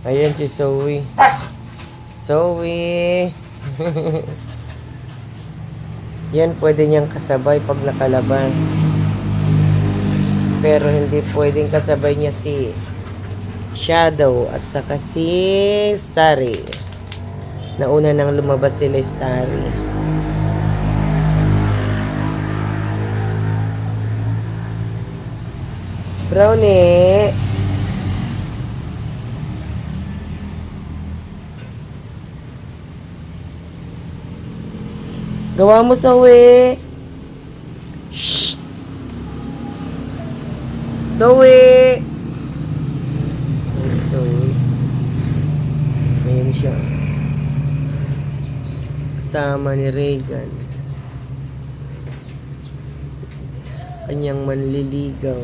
Ayan si Zoe. Zoe! Yan pwede niyang kasabay pag nakalabas. Pero hindi pwedeng kasabay niya si Shadow at saka si Starry. Nauna nang lumabas sila Starry. Brownie! Gawa mo, Zoe! Shh! Zoe! Zoe. Ayan siya. Kasama ni Regan. Kanyang manliligaw.